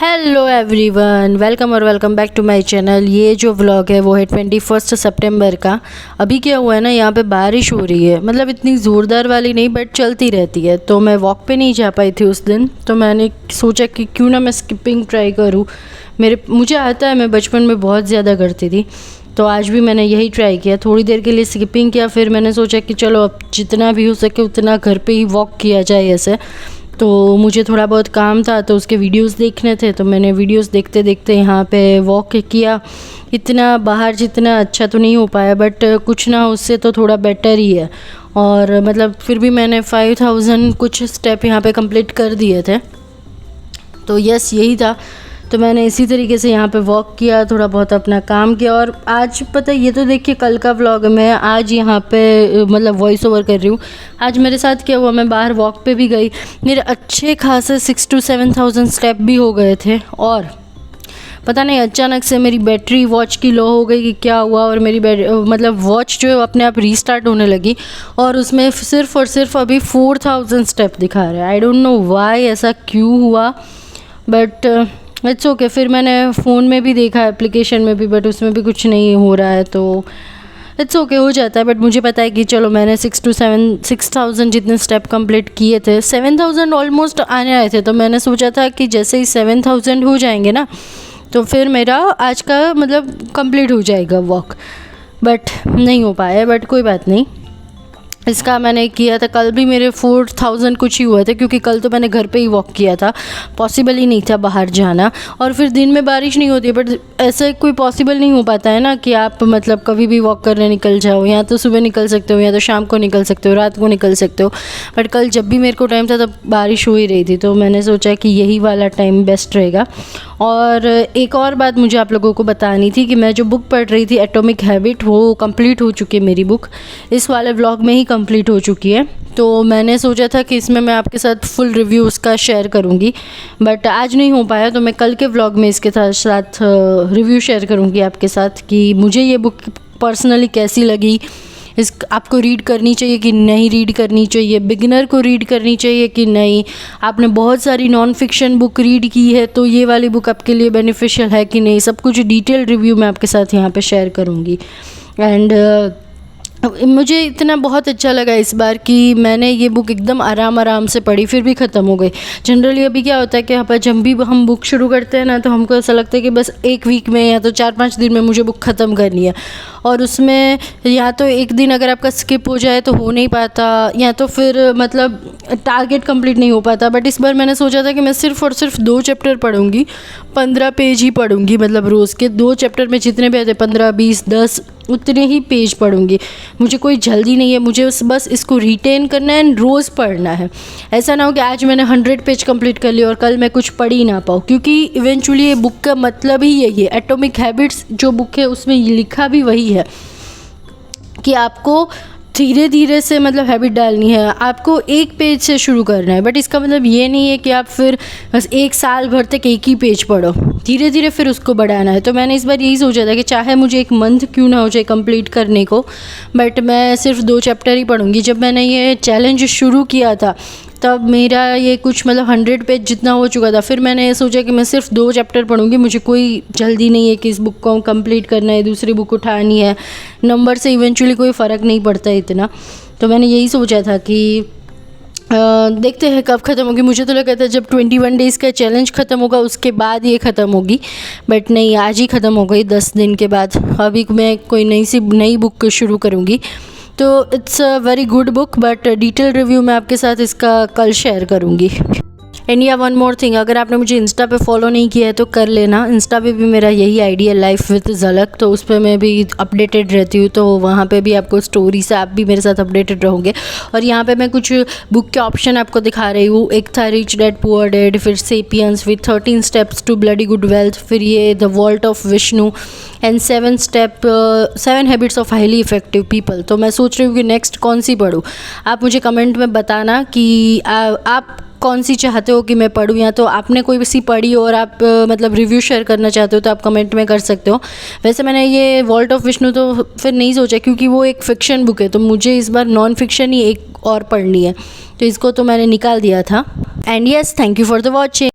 Hello everyone, welcome और welcome back to my channel. ये जो व्लॉग है वो है 21 सितंबर का। अभी क्या हुआ है ना, यहाँ पे बारिश हो रही है, मतलब इतनी ज़ोरदार वाली नहीं बट चलती रहती है। तो मैं वॉक पे नहीं जा पाई थी उस दिन, तो मैंने सोचा कि क्यों ना मैं स्किपिंग ट्राई करूँ। मुझे आता है, मैं बचपन में बहुत ज़्यादा करती थी, तो आज भी मैंने यही ट्राई किया। थोड़ी देर के लिए स्किपिंग किया, फिर मैंने सोचा कि चलो अब जितना भी हो सके उतना घर पे ही वॉक किया जाए ऐसे। तो मुझे थोड़ा बहुत काम था तो उसके वीडियोस देखने थे, तो मैंने वीडियोस देखते देखते यहाँ पे वॉक किया। इतना बाहर जितना अच्छा तो नहीं हो पाया, बट कुछ ना उससे तो थोड़ा बेटर ही है। और मतलब फिर भी मैंने 5000 कुछ स्टेप यहाँ पे कंप्लीट कर दिए थे। तो यस, यही था। तो मैंने इसी तरीके से यहाँ पे वॉक किया, थोड़ा बहुत अपना काम किया। और आज पता है, ये तो देखिए कल का व्लॉग है, मैं आज यहाँ पे मतलब वॉइस ओवर कर रही हूँ। आज मेरे साथ क्या हुआ, मैं बाहर वॉक पे भी गई, मेरे अच्छे खासे 6 to 7,000 स्टेप भी हो गए थे। और पता नहीं अचानक से मेरी बैटरी वॉच की लो हो गई कि क्या हुआ, और मेरी मतलब वॉच जो है वो अपने आप रीस्टार्ट होने लगी, और उसमें सिर्फ और सिर्फ अभी 4000 स्टेप दिखा रहा है। आई डोंट नो वाई, ऐसा क्यों हुआ, बट इट्स ओके। फिर मैंने फ़ोन में भी देखा, एप्लीकेशन में भी, बट उसमें भी कुछ नहीं हो रहा है, तो इट्स ओके, हो जाता है। बट मुझे पता है कि चलो मैंने 6,000 जितने स्टेप कंप्लीट किए थे। 7,000 ऑलमोस्ट आने आए थे, तो मैंने सोचा था कि जैसे ही 7,000 हो जाएंगे ना, तो फिर मेरा आज का मतलब कंप्लीट हो जाएगा वॉक। बट नहीं हो पाया, बट कोई बात नहीं। इसका मैंने किया था, कल भी मेरे 4000 कुछ ही हुए थे, क्योंकि कल तो मैंने घर पे ही वॉक किया था, पॉसिबल ही नहीं था बाहर जाना। और फिर दिन में बारिश नहीं होती है, बट ऐसे कोई पॉसिबल नहीं हो पाता है ना कि आप मतलब कभी भी वॉक करने निकल जाओ। या तो सुबह निकल सकते हो, या तो शाम को निकल सकते हो, रात को निकल सकते हो। बट कल जब भी मेरे को टाइम था तब बारिश हो ही रही थी, तो मैंने सोचा कि यही वाला टाइम बेस्ट रहेगा। और एक और बात मुझे आप लोगों को बतानी थी कि मैं जो बुक पढ़ रही थी एटॉमिक हैबिट, वो कंप्लीट हो चुकी है मेरी बुक। इस वाले व्लॉग में ही कंप्लीट हो चुकी है। तो मैंने सोचा था कि इसमें मैं आपके साथ फुल रिव्यू उसका शेयर करूंगी, बट आज नहीं हो पाया, तो मैं कल के व्लॉग में इसके साथ रिव्यू शेयर करूंगी आपके साथ कि मुझे ये बुक पर्सनली कैसी लगी। आपको रीड करनी चाहिए कि नहीं रीड करनी चाहिए, बिगिनर को रीड करनी चाहिए कि नहीं, आपने बहुत सारी नॉन फिक्शन बुक रीड की है तो ये वाली बुक आपके लिए बेनिफिशियल है कि नहीं, सब कुछ डिटेल रिव्यू मैं आपके साथ यहाँ पे शेयर करूँगी। एंड मुझे इतना बहुत अच्छा लगा इस बार कि मैंने ये बुक एकदम आराम से पढ़ी, फिर भी ख़त्म हो गई। जनरली अभी क्या होता है कि जब भी हम बुक शुरू करते हैं ना, तो हमको ऐसा लगता है कि बस एक वीक में या तो 4-5 दिन में मुझे बुक ख़त्म करनी है, और उसमें या तो एक दिन अगर आपका स्किप हो जाए तो हो नहीं पाता, या तो फिर मतलब टारगेट कंप्लीट नहीं हो पाता। बट इस बार मैंने सोचा था कि मैं सिर्फ और सिर्फ 2 चैप्टर पढ़ूंगी, 15 पेज ही पढ़ूंगी, मतलब रोज़ के 2 चैप्टर में जितने भी आते 15, 20, 10 उतने ही पेज पढ़ूंगी। मुझे कोई जल्दी नहीं है, मुझे बस इसको रिटेन करना है एंड रोज़ पढ़ना है। ऐसा ना हो कि आज मैंने 100 पेज कंप्लीट कर लिया और कल मैं कुछ पढ़ ही ना पाऊँ, क्योंकि इवेंचुअली ये बुक का मतलब ही यही है। एटॉमिक हैबिट्स जो बुक है उसमें लिखा भी वही है कि आपको धीरे धीरे से मतलब हैबिट डालनी है, आपको एक पेज से शुरू करना है। बट इसका मतलब ये नहीं है कि आप फिर बस 1 साल भर तक एक ही पेज पढ़ो, धीरे धीरे फिर उसको बढ़ाना है। तो मैंने इस बार यही सोचा था कि चाहे मुझे 1 मंथ क्यों ना हो जाए कंप्लीट करने को, बट मैं सिर्फ 2 चैप्टर ही पढ़ूंगी। जब मैंने ये चैलेंज शुरू किया था तब मेरा ये कुछ मतलब 100 पेज जितना हो चुका था। फिर मैंने ये सोचा कि मैं सिर्फ 2 चैप्टर पढ़ूंगी, मुझे कोई जल्दी नहीं है कि इस बुक को कंप्लीट करना है, दूसरी बुक उठानी है। नंबर से इवेंचुअली कोई फ़र्क नहीं पड़ता इतना। तो मैंने यही सोचा था कि देखते हैं कब ख़त्म होगी। मुझे तो लगा था जब 21 डेज़ का चैलेंज ख़त्म होगा उसके बाद ये ख़त्म होगी, बट नहीं, आज ही ख़त्म हो गई 10 दिन के बाद। अभी मैं कोई नई बुक शुरू करूँगी। तो it's a very good book, but detail review मैं आपके साथ इसका कल शेयर करूँगी। एंड या वन मोर थिंग, अगर आपने मुझे इंस्टा पे फॉलो नहीं किया है तो कर लेना। इंस्टा पे भी मेरा यही आईडी है, लाइफ विद झलक, तो उस पर मैं भी अपडेटेड रहती हूँ, तो वहाँ पे भी आपको स्टोरी से आप भी मेरे साथ अपडेटेड रहोगे। और यहाँ पे मैं कुछ बुक के ऑप्शन आपको दिखा रही हूँ। एक था रिच डैड पुअर डैड, फिर Sapiens with 13 steps to bloody good wealth, फिर ये the vault of Vishnu and 7 habits of highly effective people. तो मैं सोच रही हूँ कि नेक्स्ट कौन सी पढूँ। आप मुझे कमेंट में बताना कि आप कौन सी चाहते हो कि मैं पढूँ, या तो आपने कोई सी पढ़ी हो और आप मतलब रिव्यू शेयर करना चाहते हो तो आप कमेंट में कर सकते हो। वैसे मैंने ये वॉल्ट ऑफ विष्णु तो फिर नहीं सोचा, क्योंकि वो एक फ़िक्शन बुक है, तो मुझे इस बार नॉन फिक्शन ही एक और पढ़नी है, तो इसको तो मैंने निकाल दिया था। And yes, thank you for the watching.